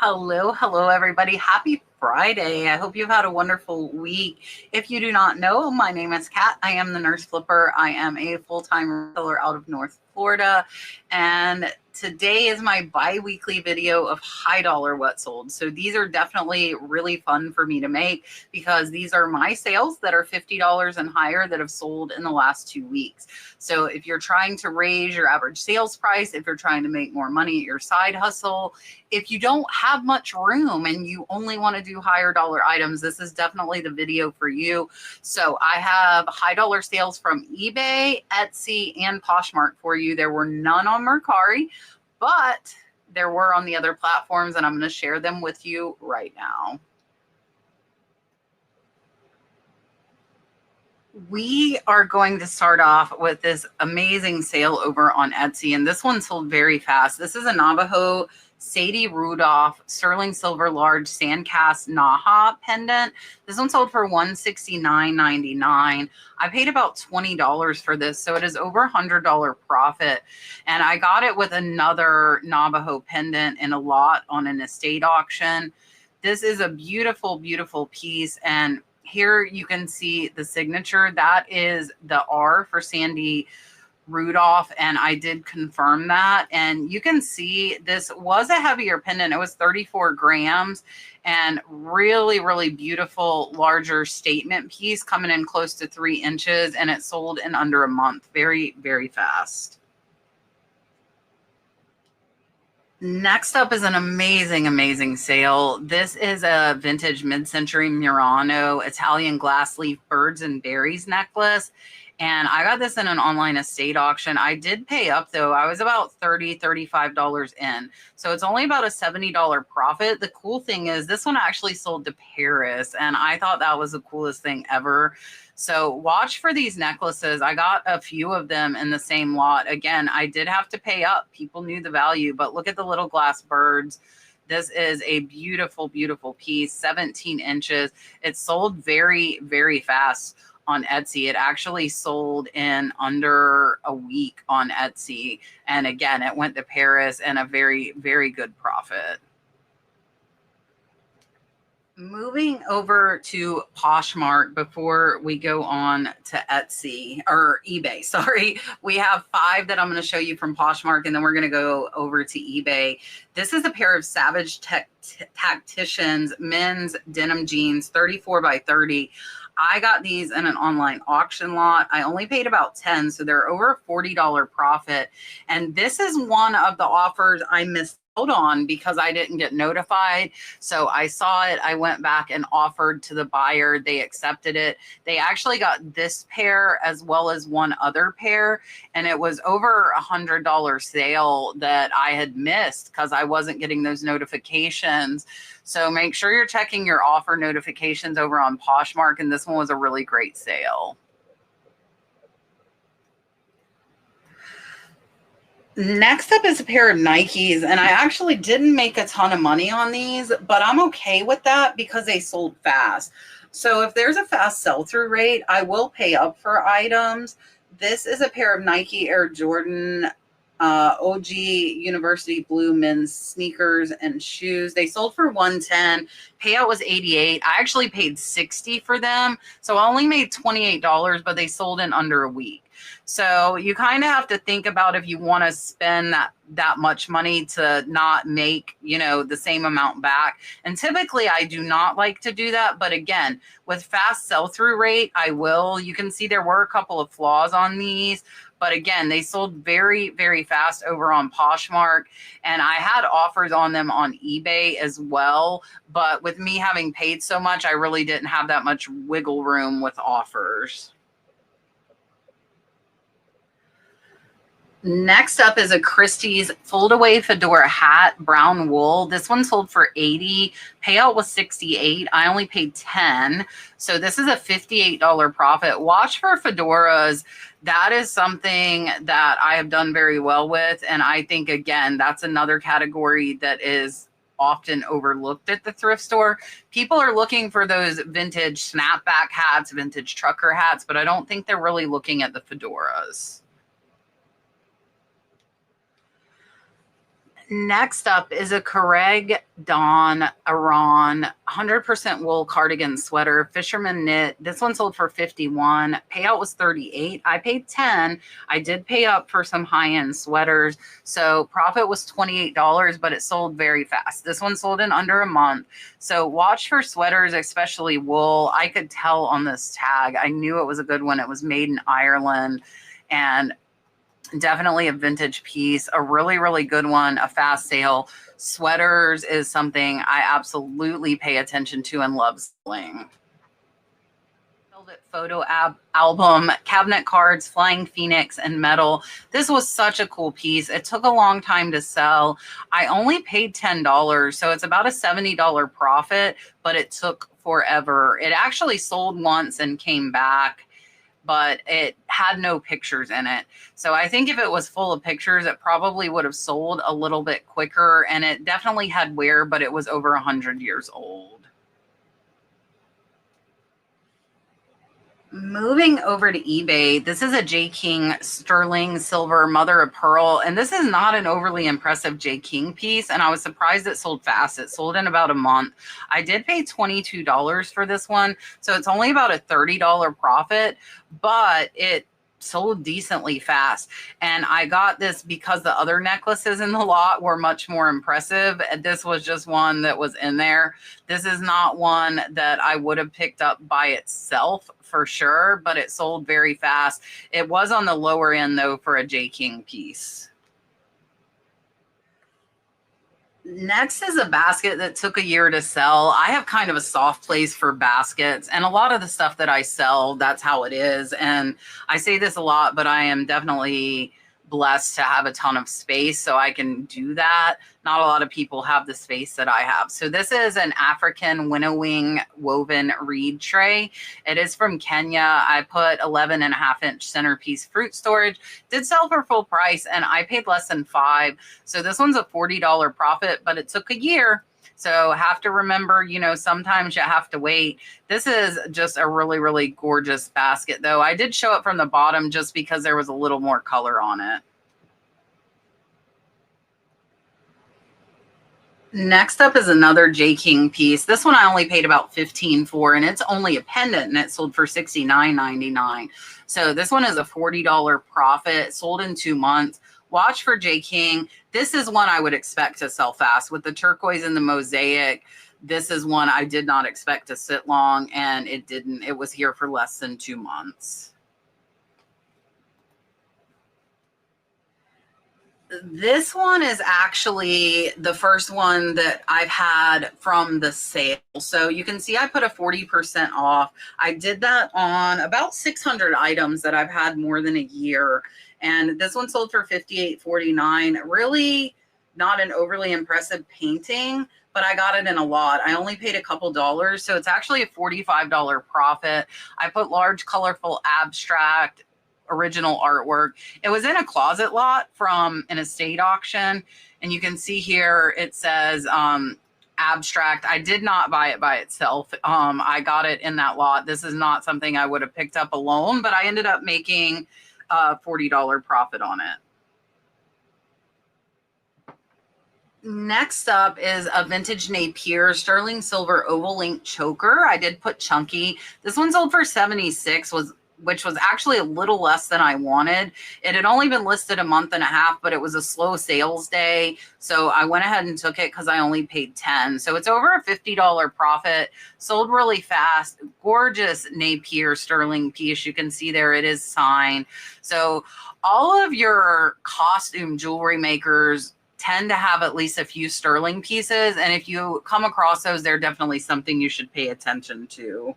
Hello, everybody. Happy Friday. I hope you've had a wonderful week. If you do not know, my name is Kat. I am the Nurse Flipper. I am a full-time reseller out of North Florida. And today is my bi-weekly video of high dollar what sold. So these are definitely really fun for me to make because these are my sales that are $50 and higher that have sold in the last 2 weeks. So if you're trying to raise your average sales price, if you're trying to make more money at your side hustle, if you don't have much room and you only want to do higher dollar items, this is definitely the video for you. So I have high dollar sales from eBay, Etsy, and Poshmark for you. There were none on Mercari, but there were on the other platforms, and I'm going to share them with you right now. We are going to start off with this amazing sale over on Etsy, and this one sold very fast. This is a Navajo Sadie Rudolph sterling silver large sandcast Naha pendant. This one sold for $169.99. I paid about $20 for this, so it is over $100 profit. And I got it with another Navajo pendant in a lot on an estate auction. This is a beautiful, beautiful piece, and here you can see the signature. That is the R for Sandy Rudolph, and I did confirm that. And you can see this was a heavier pendant. It was 34 grams and really, really beautiful, larger statement piece coming in close to 3 inches, and it sold in under a month. Very, very fast. Next up is an amazing, amazing sale. This is a vintage mid-century Murano Italian glass leaf birds and berries necklace. And I got this in an online estate auction. I did pay up though. I was about $30, $35 in. So it's only about a $70 profit. The cool thing is this one actually sold to Paris, and I thought that was the coolest thing ever. So watch for these necklaces. I got a few of them in the same lot. Again, I did have to pay up. People knew the value, but look at the little glass birds. This is a beautiful, beautiful piece, 17 inches. It sold very, very fast on Etsy. It actually sold in under a week on Etsy. And again, it went to Paris and a very, very good profit. Moving over to Poshmark before we go on to Etsy or eBay, sorry. We have 5 that I'm going to show you from Poshmark, and then we're going to go over to eBay. This is a pair of Savage Tacticians men's denim jeans, 34 by 30. I got these in an online auction lot. I only paid about $10, so they're over a $40 profit. And this is one of the offers I missed out on because I didn't get notified. So I saw it. I went back and offered to the buyer. They accepted it. They actually got this pair as well as one other pair. And it was over $100 sale that I had missed because I wasn't getting those notifications. So make sure you're checking your offer notifications over on Poshmark. And this one was a really great sale. Next up is a pair of Nikes, and I actually didn't make a ton of money on these, but I'm okay with that because they sold fast. So if there's a fast sell-through rate, I will pay up for items. This is a pair of Nike Air Jordan OG University Blue men's sneakers and shoes. They sold for $110. Payout was $88. I actually paid $60 for them, so I only made $28, but they sold in under a week. So you kind of have to think about if you want to spend that much money to not make, the same amount back. And typically I do not like to do that. But again, with fast sell-through rate, I will. You can see there were a couple of flaws on these. But again, they sold very, very fast over on Poshmark. And I had offers on them on eBay as well. But with me having paid so much, I really didn't have that much wiggle room with offers. Next up is a Christie's fold-away fedora hat, brown wool. This one sold for $80. Payout was $68. I only paid $10. So this is a $58 profit. Watch for fedoras. That is something that I have done very well with. And I think, again, that's another category that is often overlooked at the thrift store. People are looking for those vintage snapback hats, vintage trucker hats, but I don't think they're really looking at the fedoras. Next up is a Carreg Dawn Iran 100% wool cardigan sweater, fisherman knit. This one sold for 51. Payout was 38. I paid 10. I did pay up for some high-end sweaters. So profit was $28, but it sold very fast. This one sold in under a month. So watch for sweaters, especially wool. I could tell on this tag. I knew it was a good one. It was made in Ireland, and definitely a vintage piece, a really, really good one, a fast sale. Sweaters is something I absolutely pay attention to and love selling. Velvet photo album, cabinet cards, flying phoenix, and metal. This was such a cool piece. It took a long time to sell. I only paid $10, so it's about a $70 profit, but it took forever. It actually sold once and came back, but it had no pictures in it. So I think if it was full of pictures, it probably would have sold a little bit quicker, and it definitely had wear, but it was over 100 years old. Moving over to eBay, this is a J. King sterling silver mother of pearl, and this is not an overly impressive J. King piece, and I was surprised it sold fast. It sold in about a month. I did pay $22 for this one, so it's only about a $30 profit, but it sold decently fast. And I got this because the other necklaces in the lot were much more impressive. This was just one that was in there. This is not one that I would have picked up by itself for sure, but it sold very fast. It was on the lower end though for a J. King piece. Next is a basket that took a year to sell. I have kind of a soft place for baskets, and a lot of the stuff that I sell, that's how it is. And I say this a lot, but I am definitely blessed to have a ton of space, so I can do that. Not a lot of people have the space that I have. So this is an African winnowing woven reed tray. It is from Kenya. I put 11.5-inch centerpiece fruit storage. Did sell for full price, and I paid less than $5. So this one's a $40 profit, but it took a year. So have to remember, you know, sometimes you have to wait. This is just a really, really gorgeous basket, though. I did show it from the bottom just because there was a little more color on it. Next up is another J. King piece. This one I only paid about $15 for, and it's only a pendant, and it sold for $69.99. So this one is a $40 profit, sold in 2 months. Watch for J. King. This is one I would expect to sell fast. With the turquoise and the mosaic, this is one I did not expect to sit long, and it didn't. It was here for less than 2 months. This one is actually the first one that I've had from the sale. So you can see I put a 40% off. I did that on about 600 items that I've had more than a year. And this one sold for $58.49. Really not an overly impressive painting, but I got it in a lot. I only paid a couple dollars, so it's actually a $45 profit. I put large, colorful abstract original artwork. It was in a closet lot from an estate auction, and you can see here it says abstract. I did not buy it by itself. I got it in that lot. This is not something I would have picked up alone, but I ended up making a $40 profit on it. Next up is a vintage Napier sterling silver oval link choker. I did put chunky. This one sold for $76, which was actually a little less than I wanted. It had only been listed a month and a half, but it was a slow sales day. So I went ahead and took it because I only paid 10. So it's over a $50 profit. Sold really fast. Gorgeous Napier sterling piece. You can see there it is signed. So all of your costume jewelry makers tend to have at least a few sterling pieces. And if you come across those, they're definitely something you should pay attention to.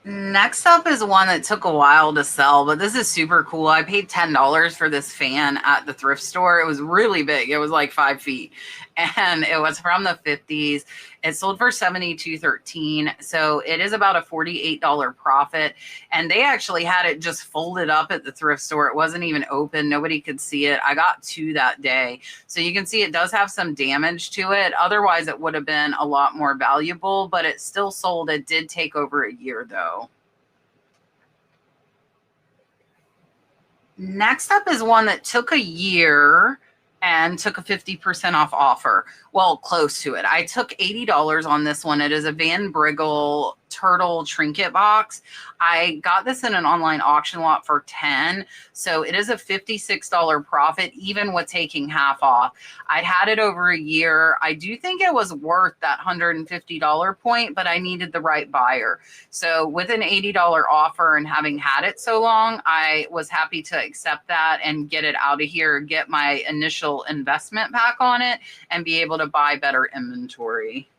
Next up is one that took a while to sell, but this is super cool. I paid $10 for this fan at the thrift store. It was really big. It was like 5 feet, and it was from the 50s. It sold for $72.13, so it is about a $48 profit, and they actually had it just folded up at the thrift store. It wasn't even open. Nobody could see it. I got 2 that day, so you can see it does have some damage to it. Otherwise, it would have been a lot more valuable, but it still sold. It did take over a year, though. Next up is one that took a year and took a 50% off offer. Well, close to it. I took $80 on this one. It is a Van Briggle turtle trinket box. I got this in an online auction lot for 10, so it is a $56 profit, even with taking half off. I'd had it over a year. I do think it was worth that $150 point, but I needed the right buyer. So with an $80 offer and having had it so long, I was happy to accept that and get it out of here, get my initial investment back on it, and be able to buy better inventory.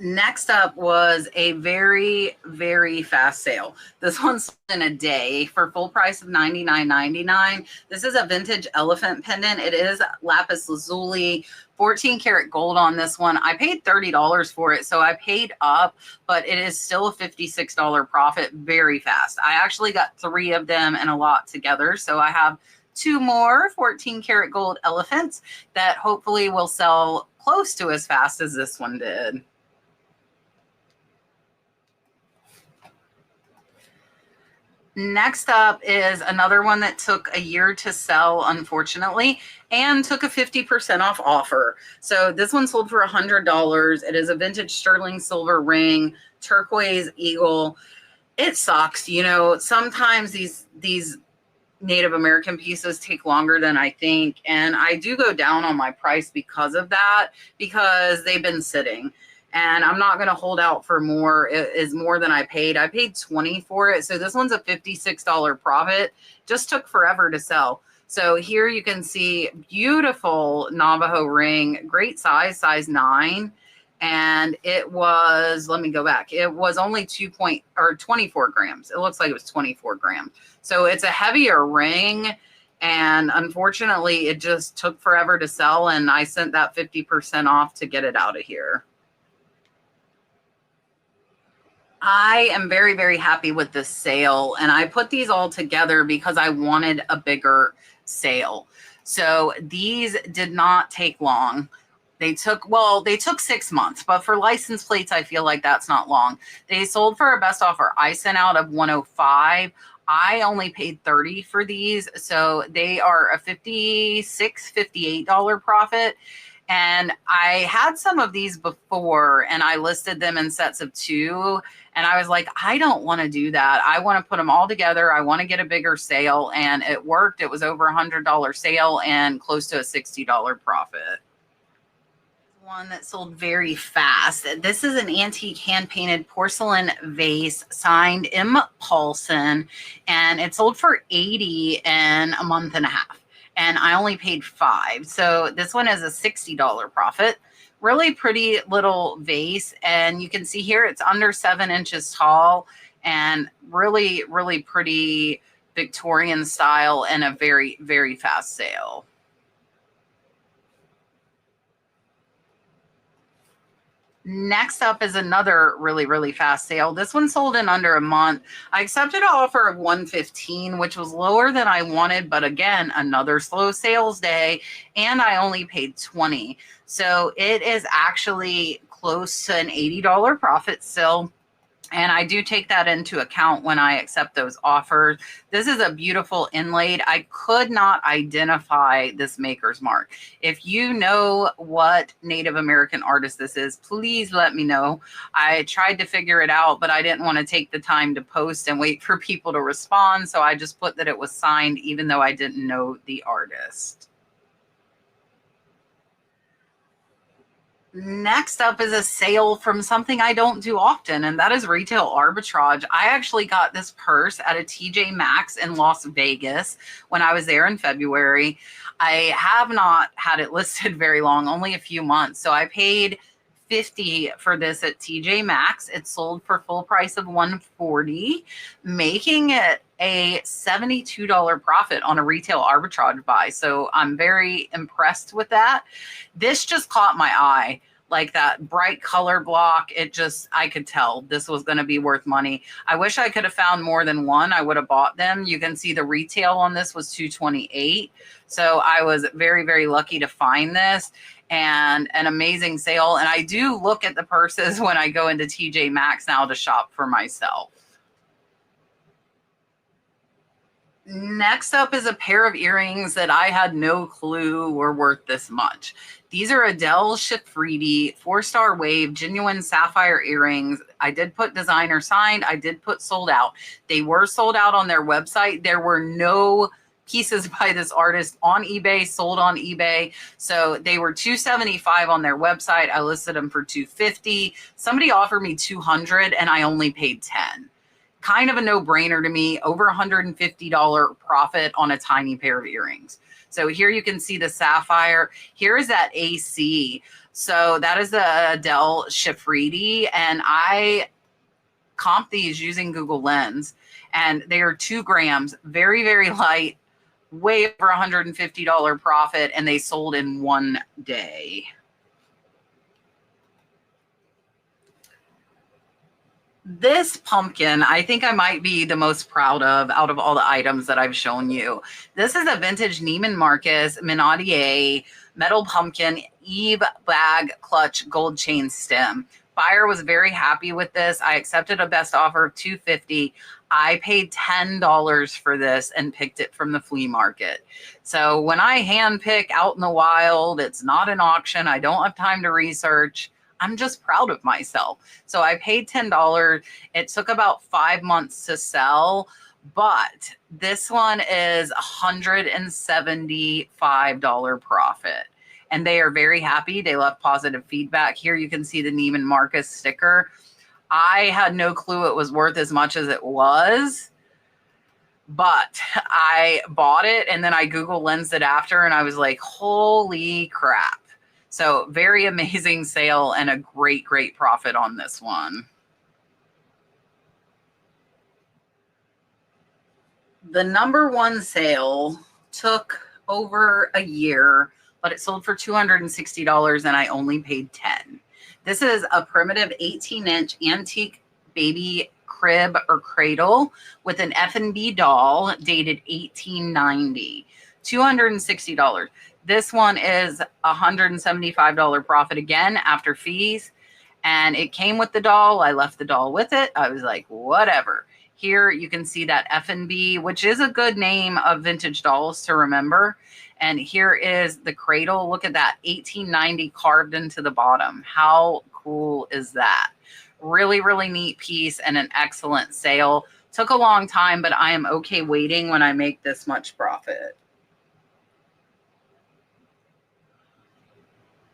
Next up was a very, very fast sale. This one's in a day for full price of $99.99. This is a vintage elephant pendant. It is lapis lazuli, 14 karat gold on this one. I paid $30 for it, so I paid up, but it is still a $56 profit very fast. I actually got 3 of them and a lot together, so I have 2 more 14 karat gold elephants that hopefully will sell close to as fast as this one did. Next up is another one that took a year to sell, unfortunately, and took a 50% off offer. So this one sold for $100. It is a vintage sterling silver ring, turquoise eagle. It sucks. You know, sometimes these Native American pieces take longer than I think. And I do go down on my price because of that, because they've been sitting. And I'm not going to hold out for more. It is more than I paid. I paid $20 for it. So this one's a $56 profit. Just took forever to sell. So here you can see beautiful Navajo ring, great size 9. And it was, let me go back. It was only 24 grams. It looks like it was 24 grams. So it's a heavier ring. And unfortunately, it just took forever to sell. And I sent that 50% off to get it out of here. I am very, very happy with this sale, and I put these all together because I wanted a bigger sale. So these did not take long. They took 6 months, but for license plates, I feel like that's not long. They sold for a best offer I sent out of $105. I only paid $30 for these, so they are a $58 profit. And I had some of these before, and I listed them in sets of 2. And I was like, I don't want to do that. I want to put them all together. I want to get a bigger sale. And it worked. It was over $100 sale and close to a $60 profit. One that sold very fast. This is an antique hand-painted porcelain vase signed M. Paulson. And it sold for $80 in a month and a half. And I only paid $5. So this one is a $60 profit. Really pretty little vase. And you can see here it's under 7 inches tall and really, really pretty Victorian style and a very, very fast sale. Next up is another really, really fast sale. This one sold in under a month. I accepted an offer of $115, which was lower than I wanted, but again, another slow sales day, and I only paid $20. So it is actually close to an $80 profit still. And I do take that into account when I accept those offers. This is a beautiful inlaid. I could not identify this maker's mark. If you know what Native American artist this is, please let me know. I tried to figure it out, but I didn't want to take the time to post and wait for people to respond. So I just put that it was signed, even though I didn't know the artist. Next up is a sale from something I don't do often, and that is retail arbitrage. I actually got this purse at a TJ Maxx in Las Vegas when I was there in February. I have not had it listed very long, only a few months. So I paid $50 for this at TJ Maxx. It sold for full price of $140, making it a $72 profit on a retail arbitrage buy. So I'm very impressed with that. This just caught my eye. Like that bright color block, I could tell this was going to be worth money. I wish I could have found more than one. I would have bought them. You can see the retail on this was $228. So I was very, very lucky to find this, and an amazing sale. And I do look at the purses when I go into TJ Maxx now to shop for myself. Next up is a pair of earrings that I had no clue were worth this much. These are Adele Shifridi 4-star wave genuine sapphire earrings. I did put designer signed. I did put sold out. They were sold out on their website. There were no pieces by this artist on eBay, sold on eBay. So they were $275 on their website. I listed them for $250. Somebody offered me $200 and I only paid $10. Kind of a no-brainer to me, over $150 profit on a tiny pair of earrings. So here you can see the sapphire. Here is that AC. So that is the Adele Shifridi, and I comped these using Google Lens, and they are 2 grams, very, very light, way over $150 profit, and they sold in 1 day. This pumpkin, I think I might be the most proud of out of all the items that I've shown you. This is a vintage Neiman Marcus Minaudier metal pumpkin Eve bag clutch gold chain stem. Buyer was very happy with this. I accepted a best offer of $250. I paid $10 for this and picked it from the flea market. So when I hand pick out in the wild, it's not an auction. I don't have time to research. I'm just proud of myself. So I paid $10. It took about 5 months to sell, but this one is $175 profit. And they are very happy. They left positive feedback. Here you can see the Neiman Marcus sticker. I had no clue it was worth as much as it was, but I bought it and then I Google Lensed it after and I was like, holy crap. So very amazing sale and a great, great profit on this one. The #1 sale took over a year, but it sold for $260 and I only paid $10. This is a primitive 18-inch antique baby crib or cradle with an F&B doll dated 1890. $260. This one is $175 profit again after fees. And it came with the doll. I left the doll with it. I was like, whatever. Here you can see that F&B, which is a good name of vintage dolls to remember. And here is the cradle. Look at that, 1890 carved into the bottom. How cool is that? Really, really neat piece and an excellent sale. Took a long time, but I am okay waiting when I make this much profit.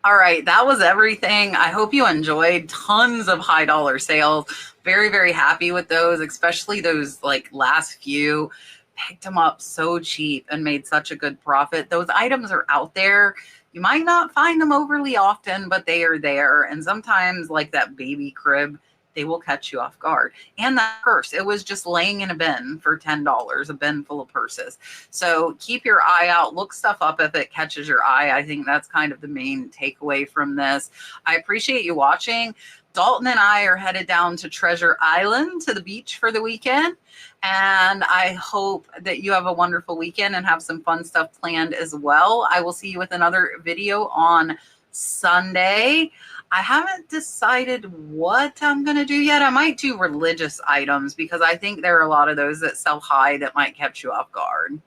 All right, that was everything. I hope you enjoyed. Tons of high dollar sales. Very, very happy with those, especially those like last few. Picked them up so cheap and made such a good profit. Those items are out there. You might not find them overly often, but they are there. And sometimes like that baby crib, they will catch you off guard. And that purse, it was just laying in a bin for $10, a bin full of purses. So keep your eye out, look stuff up if it catches your eye. I think that's kind of the main takeaway from this. I appreciate you watching. Dalton and I are headed down to Treasure Island to the beach for the weekend. And I hope that you have a wonderful weekend and have some fun stuff planned as well. I will see you with another video on Sunday. I haven't decided what I'm going to do yet. I might do religious items because I think there are a lot of those that sell high that might catch you off guard.